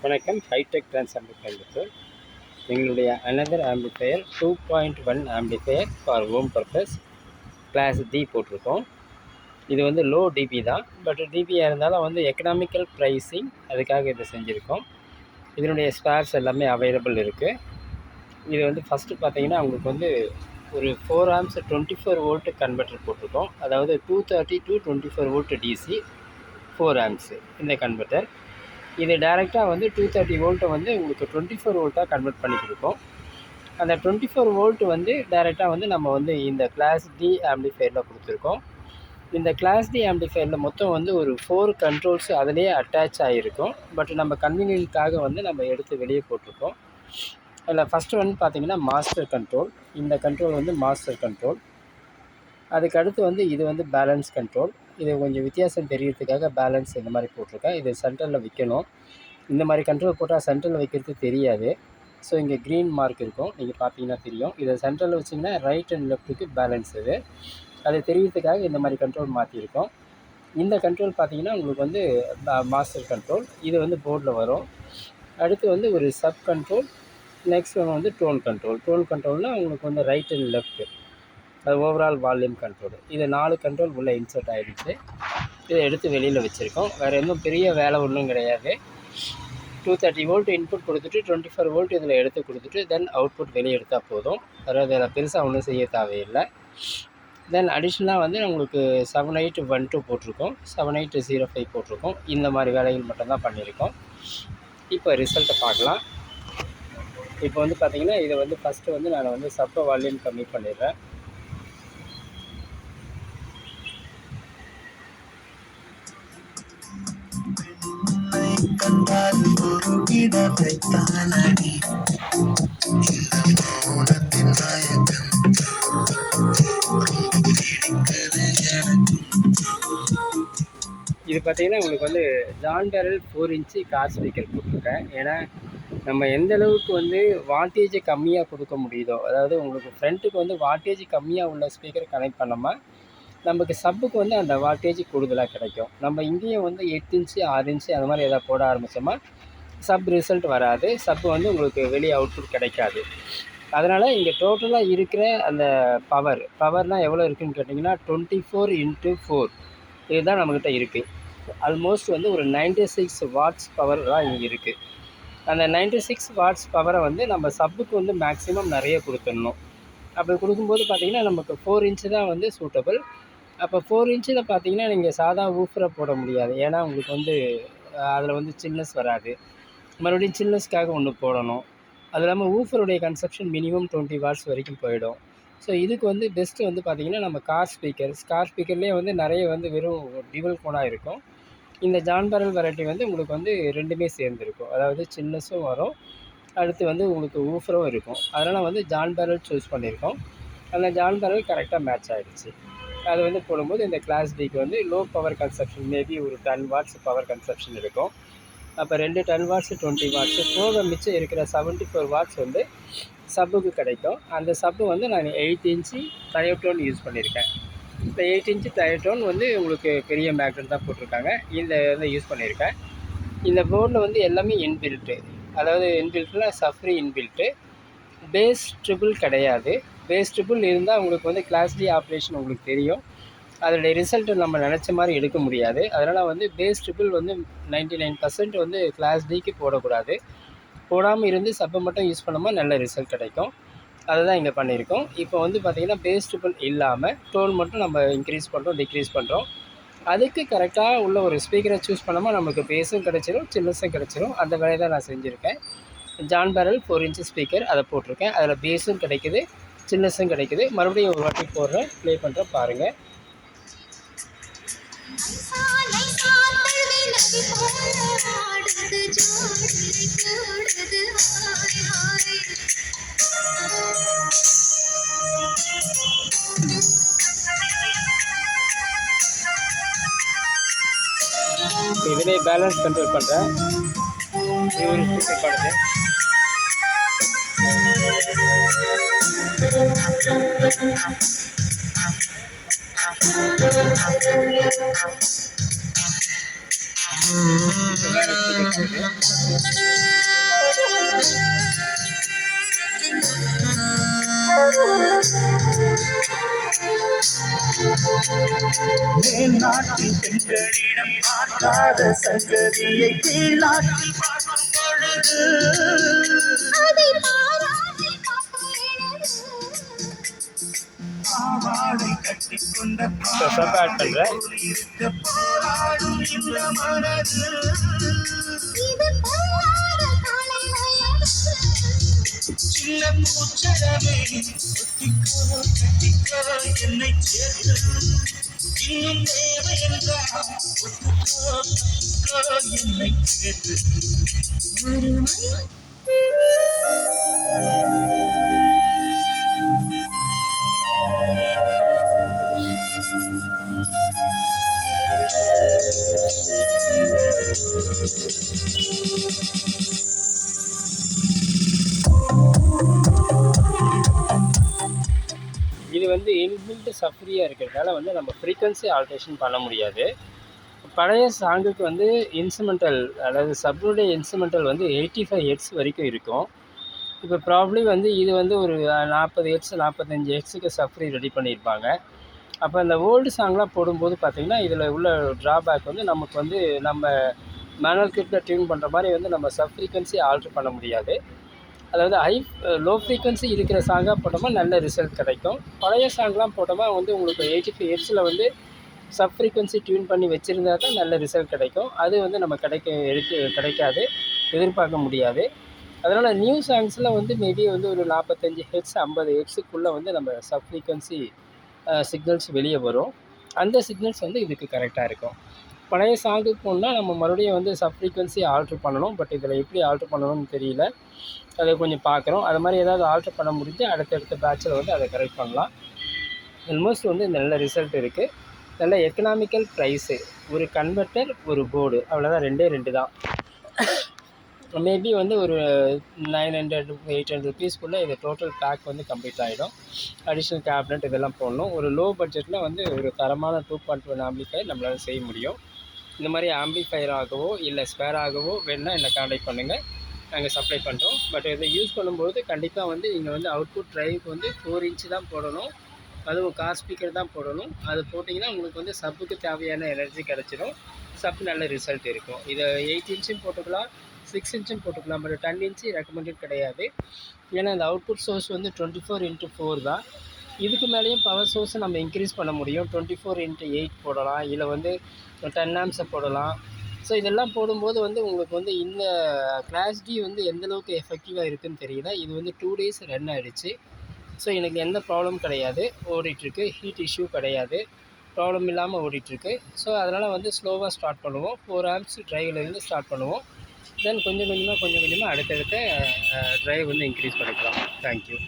வணக்கம். Hi tech trans amplifier எங்களுடைய another amplifier 2.1 amplifier for home purpose class D போட்டிருக்கோம். இது வந்து லோ டிபி தான், பட் டிபியாக இருந்தாலும் வந்து எக்கனாமிக்கல் ப்ரைஸிங் அதுக்காக இதை செஞ்சுருக்கோம். இதனுடைய ஸ்பேர்ஸ் எல்லாமே அவைலபிள் இருக்குது. இது வந்து ஃபஸ்ட்டு பார்த்தீங்கன்னா உங்களுக்கு வந்து ஒரு 4 amps 24 வோல்ட் கன்வெர்ட்டர் போட்டிருக்கோம். அதாவது 230 to 24 வோல்ட் டிசி 4 amps இந்த கன்வெர்ட்டர். இது டைரெக்டாக வந்து 230 வோல்ட்டை வந்து உங்களுக்கு 24 வோல்ட்டாக கன்வெர்ட் பண்ணி கொடுக்கும். அந்த 24 வோல்ட் வந்து டைரெக்டாக வந்து நம்ம வந்து இந்த கிளாஸ் டி ஆம்பிளிஃபையரில் கொடுத்துருக்கோம். இந்த கிளாஸ் டி ஆம்பிளிஃபையரில் மொத்தம் வந்து ஒரு 4 கண்ட்ரோல்ஸ் அதிலேயே அட்டாச் ஆகிருக்கும். பட் நம்ம கன்வீனியன்ட்காக வந்து நம்ம எடுத்து வெளியே போட்டிருக்கோம். அதில் ஃபஸ்ட்டு வந்து பார்த்திங்கன்னா மாஸ்டர் கண்ட்ரோல். இந்த கண்ட்ரோல் வந்து மாஸ்டர் கண்ட்ரோல். அதுக்கு அடுத்து வந்து இது வந்து பேலன்ஸ் கண்ட்ரோல். இது கொஞ்சம் வித்தியாசம் தெரியறதுக்காக பேலன்ஸ் இந்த மாதிரி போட்டிருக்கேன். இது சென்டரில் வைக்கணும். இந்த மாதிரி கண்ட்ரோல் போட்டால் சென்டரில் வைக்கிறது தெரியாது. ஸோ இங்கே க்ரீன் மார்க் இருக்கும், நீங்கள் பார்த்தீங்கன்னா தெரியும். இதை சென்டரில் வச்சிங்கன்னா ரைட் அண்ட் லெஃப்ட்டுக்கு பேலன்ஸ் இது. அது தெரியறதுக்காக இந்த மாதிரி கண்ட்ரோல் மாற்றிருக்கோம். இந்த கண்ட்ரோல் பார்த்தீங்கன்னா உங்களுக்கு வந்து மாஸ்டர் கண்ட்ரோல். இது வந்து போர்டில் வரும். அடுத்து வந்து ஒரு சப் கண்ட்ரோல். நெக்ஸ்ட் ஒன்று வந்து டோன் கண்ட்ரோல். டோன் கண்ட்ரோல்னால் உங்களுக்கு வந்து ரைட் அண்ட் லெஃப்ட்டு, அது ஓவரால் வால்யூம் கண்ட்ரோல். இது 4 கண்ட்ரோல் உள்ளே இன்சர்ட் ஆகிடுச்சு. இதை எடுத்து வெளியில் வச்சுருக்கோம். வேறு எதுவும் பெரிய வேலை ஒன்றும் கிடையாது. 230 வோல்ட் இன்புட் கொடுத்துட்டு 24 வோல்ட் இதில் எடுத்து கொடுத்துட்டு தென் அவுட்புட் வெளியே எடுத்தால் போதும். அதாவது அதில் பெருசாக ஒன்றும் செய்ய தேவையில்லை. தென் அடிஷ்னலாக வந்து உங்களுக்கு 7812 போட்டிருக்கோம், 7805 போட்டிருக்கோம். இந்த மாதிரி வேலைகள் மட்டும்தான் பண்ணியிருக்கோம். இப்போ ரிசல்ட்டை பார்க்கலாம். இப்போ வந்து பார்த்திங்கன்னா இதை வந்து ஃபஸ்ட்டு வந்து நான் வந்து சப்ப வால்யூம் கம்மி பண்ணிடுறேன். இது பார்த்தீங்கன்னா உங்களுக்கு வந்து ஜான் பேரல் 4 இன்ச்சு கார் ஸ்பீக்கர் போட்டிருக்கேன். ஏன்னா நம்ம எந்த அளவுக்கு வந்து வால்டேஜை கம்மியாக கொடுக்க முடியுதோ, அதாவது உங்களுக்கு ஃப்ரண்ட்டுக்கு வந்து வால்டேஜ் கம்மியாக உள்ள ஸ்பீக்கர் கனெக்ட் பண்ணாமல் நமக்கு சப்புக்கு வந்து அந்த வால்டேஜ் கூடுதலாக கிடைக்கும். நம்ம இங்கேயும் வந்து 8 இன்ச்சு 6 இன்ச்சு அந்த மாதிரி எதாவது போட ஆரம்பித்தோமா சப் ரிசல்ட் வராது. சப்பு வந்து உங்களுக்கு வெளியே அவுட்புட் கிடைக்காது. அதனால் இங்கே டோட்டலாக இருக்கிற அந்த பவர்னால் எவ்வளோ இருக்குதுன்னு கேட்டிங்கன்னா 24x4 இதுதான் நம்மக்கிட்ட இருக்குது. ஆல்மோஸ்ட் வந்து ஒரு 96 வாட்ஸ் பவர் தான் இங்கே இருக்குது. அந்த 96 வாட்ஸ் பவரை வந்து நம்ம சப்புக்கு வந்து மேக்ஸிமம் நிறைய கொடுத்துடணும். அப்படி கொடுக்கும்போது பார்த்திங்கன்னா நமக்கு 4 இன்ச்சு தான் வந்து சூட்டபிள். அப்போ 4 இன்ச்சில் பார்த்தீங்கன்னா நீங்கள் சாதா ஊஃபரை போட முடியாது. ஏன்னா உங்களுக்கு வந்து அதில் வந்து சில்னஸ் வராது. மறுபடியும் சில்னஸ்க்காக ஒன்று போடணும். அது இல்லாமல் ஊஃபருடைய கன்சப்ஷன் மினிமம் 20 வாட்ஸ் வரைக்கும் போயிடும். ஸோ இதுக்கு வந்து பெஸ்ட்டு வந்து பார்த்திங்கன்னா நம்ம கார் ஸ்பீக்கர்லேயே வந்து நிறைய வந்து வெறும் டிவல் கோனாக இருக்கும். இந்த ஜான் பேரல் வெரைட்டி வந்து உங்களுக்கு வந்து ரெண்டுமே சேர்ந்துருக்கும். அதாவது சில்னஸும் வரும், அடுத்து வந்து உங்களுக்கு ஊஃபரும் இருக்கும். அதனால் வந்து ஜான் பேரல் சூஸ் பண்ணியிருக்கோம். அந்த ஜான் பேரல் கரெக்டாக மேட்ச் ஆகிடுச்சு. அது வந்து போடும்போது இந்த கிளாஸ் டிக்கு வந்து லோ பவர் கன்சப்ஷன் மேபி ஒரு 10 வாட்ஸ் பவர் கன்சப்ஷன் இருக்கும். அப்போ 2 10 வாட்ஸ் 20 வாட்ஸு போக மிச்சம் இருக்கிற 74 வாட்ஸ் வந்து சப்புக்கு கிடைக்கும். அந்த சப்பு வந்து நான் 8 இன்ச்சு டயோடோன் யூஸ் பண்ணியிருக்கேன். இந்த 8 இன்ச்சு டயோடோன் வந்து உங்களுக்கு பெரிய மேக்னெட் தான் போட்டிருக்காங்க. இந்த இதை யூஸ் பண்ணியிருக்கேன். இந்த போர்டில் வந்து எல்லாமே இன்பில்ட்டு, அதாவது இன்பில்ட்னா சஃப்ரி இன்பில்ட்டு. பேஸ் ட்ரிபிள் கிடையாது. பேஸ் ட்ரிபிள் இருந்தால் உங்களுக்கு வந்து கிளாஸ் டி ஆப்ரேஷன் உங்களுக்கு தெரியும். அதோடைய ரிசல்ட்டு நம்ம நினச்ச மாதிரி எடுக்க முடியாது. அதனால் வந்து பேஸ் ட்ரிபிள் வந்து 99% வந்து கிளாஸ் டிக்கு போடக்கூடாது. போடாமல் இருந்து சப்பை மட்டும் யூஸ் பண்ணோமா நல்ல ரிசல்ட் கிடைக்கும். அதுதான் இங்கே பண்ணியிருக்கோம். இப்போ வந்து பார்த்திங்கன்னா பேஸ் ட்ரிபிள் இல்லாமல் டோன் மட்டும் நம்ம இன்க்ரீஸ் பண்ணுறோம், டிக்ரீஸ் பண்ணுறோம். அதுக்கு கரெக்டாக உள்ள ஒரு ஸ்பீக்கரை சூஸ் பண்ணாமல் நமக்கு பேஸும் கிடச்சிரும், சில்னஸும் கிடச்சிரும். அந்த வேலையை தான் நான் செஞ்சுருக்கேன். ஜான் பேரல் 4 இன்ச் ஸ்பீக்கர் அதை போட்டிருக்கேன். அதில் பேஸும் கிடைக்குது, சில்னஸும் கிடைக்குது. மறுபடியும் ஒரு வாட்டி போடுறேன், ப்ளே பண்ணுறேன் பாருங்கள். இதிலே பேலன்ஸ் கண்ட்ரோல் பண்ணுறேன். இது ஒரு ஸ்பீக்கர் பாடுது. நாட்டின் பெண்களிடம் பார்க்காத சங்கதியை கீழ்நாட்டில் பார்க்கும் பொழுது பாவாடை கட்டிக்கொண்ட இருக்க போராடும் இந்த மனது சின்ன பூச்சரமே கட்டிக்கோ என்னை சேர்த்து இன்னும் தேவை என்றால் என்னை சேர்த்து இது வந்து இன்பில்ட் சஃப்ரியாக இருக்கிறதால வந்து நம்ம ஃப்ரீக்வன்சி ஆல்ட்ரேஷன் பண்ண முடியாது. பழைய சாங்குக்கு வந்து இன்ஸ்ட்ருமெண்டல், அதாவது சப்னுடைய இன்ஸ்ட்ருமெண்டல் வந்து 85 ஹெர்ட்ஸ் வரைக்கும் இருக்கும். இப்போ ப்ராப்ளி வந்து இது வந்து ஒரு 40 ஹெர்ட்ஸ் 45 ஹெர்ட்ஸுக்கு சஃப்ரி ரெடி பண்ணியிருப்பாங்க. அப்போ அந்த ஓல்டு சாங்லாம் போடும்போது பார்த்திங்கன்னா இதில் உள்ள ட்ராபேக் வந்து நமக்கு வந்து நம்ம மேனுவல் கிட்டில் டியூன் பண்ணுற மாதிரி வந்து நம்ம சப் ஃப்ரீக்வன்சி ஆல்ட்ரு பண்ண முடியாது. அதாவது லோ ஃப்ரீக்வன்சி இருக்கிற சாங்காக போட்டோமா நல்ல ரிசல்ட் கிடைக்கும். பழைய சாங்லாம் போட்டோமா வந்து உங்களுக்கு 85 ஹெர்ட்ஸில் வந்து சப் ஃப்ரீக்வன்சி டியூன் பண்ணி வச்சுருந்தா தான் நல்ல ரிசல்ட் கிடைக்கும். அது வந்து நம்ம கிடைக்காது, எதிர்பார்க்க முடியாது. அதனால் நியூ சாங்ஸில் வந்து மேபி வந்து ஒரு 45 ஹெர்ட்ஸ் 50 ஹெர்ட்ஸுக்குள்ளே வந்து நம்ம சப் ஃப்ரீக்வன்சி சிக்னல்ஸ் வெளியே வரும். அந்த சிக்னல்ஸ் வந்து இதுக்கு கரெக்டாக இருக்கும். பழைய சாங்குக்கு போனால் நம்ம மறுபடியும் வந்து சப் ஃப்ரீக்வன்சி ஆல்ட்ரு பண்ணணும். பட் இதில் எப்படி ஆல்ட்ரு பண்ணணும்னு தெரியல, அதை கொஞ்சம் பார்க்குறோம். அது மாதிரி ஏதாவது ஆல்ட்ரு பண்ண முடிஞ்சு அடுத்தடுத்த பேட்சில் வந்து அதை கரெக்ட் பண்ணலாம். ஆல்மோஸ்ட் வந்து நல்ல ரிசல்ட் இருக்குது. நல்ல எக்கனாமிக்கல் ப்ரைஸு. ஒரு கன்வெர்ட்டர், ஒரு போர்டு, அவ்வளோதான். 2 தான். மேபி வந்து ஒரு 900-800 ருபீஸ்க்குள்ளே இது டோட்டல் பேக் வந்து கம்ப்ளீட் ஆகிடும். அடிஷ்னல் கேபினட் இதெல்லாம் போடணும். ஒரு லோ பட்ஜெட்டில் வந்து ஒரு தரமான 2.1 ஆம்பிளிஃபையர் நம்மளால் செய்ய முடியும். இந்த மாதிரி ஆம்பிளிஃபையராகவோ இல்லை ஸ்பேராகவோ வேணுன்னா என்னை கான்டாக்ட் பண்ணுங்கள், நாங்கள் சப்ளை பண்ணுறோம். பட் இதை யூஸ் பண்ணும்போது கண்டிப்பாக வந்து நீங்கள் வந்து அவுட்புட் ட்ரைவுக்கு வந்து 4 இன்ச்சு தான் போடணும். அதுவும் கார் ஸ்பீக்கர் தான் போடணும். அது போட்டிங்கன்னா உங்களுக்கு வந்து சப்புக்கு தேவையான எனர்ஜி கிடச்சிடும். சப் நல்ல ரிசல்ட் இருக்கும். இதை 8 இன்ச்சும் போட்டுக்கலாம், 6 இன்ச்சும் போட்டுக்கலாம். பட் 10 இன்ச்சு ரெக்கமெண்டட் கிடையாது. ஏன்னா இந்த அவுட்புட் சோர்ஸ் வந்து 24x4 தான். இதுக்கு மேலேயும் பவர் சோர்ஸை நம்ம இன்க்ரீஸ் பண்ண முடியும். 24x8 போடலாம், இல்லை வந்து 10 ஆம்ஸை போடலாம். ஸோ இதெல்லாம் போடும்போது வந்து உங்களுக்கு வந்து இந்த கிளாஸ் டி வந்து எந்தளவுக்கு எஃபெக்டிவாக இருக்குதுன்னு தெரியல. இது வந்து 2 டேஸ் ரன் ஆகிடுச்சு. ஸோ எனக்கு எந்த ப்ராப்ளம் கிடையாது, ஓடிட்டுருக்கு. ஹீட் இஷ்யூ கிடையாது, ப்ராப்ளம் இல்லாமல் ஓடிட்டுருக்கு. ஸோ அதனால் வந்து ஸ்லோவாக ஸ்டார்ட் பண்ணுவோம். 4 ஆம்ஸ் ட்ரைவ்லேருந்து ஸ்டார்ட் பண்ணுவோம். தென் கொஞ்சம் கொஞ்சமாக அடுத்தடுத்த ட்ரைவ் வந்து இன்க்ரீஸ் பண்ணிக்கலாம். தேங்க்யூ.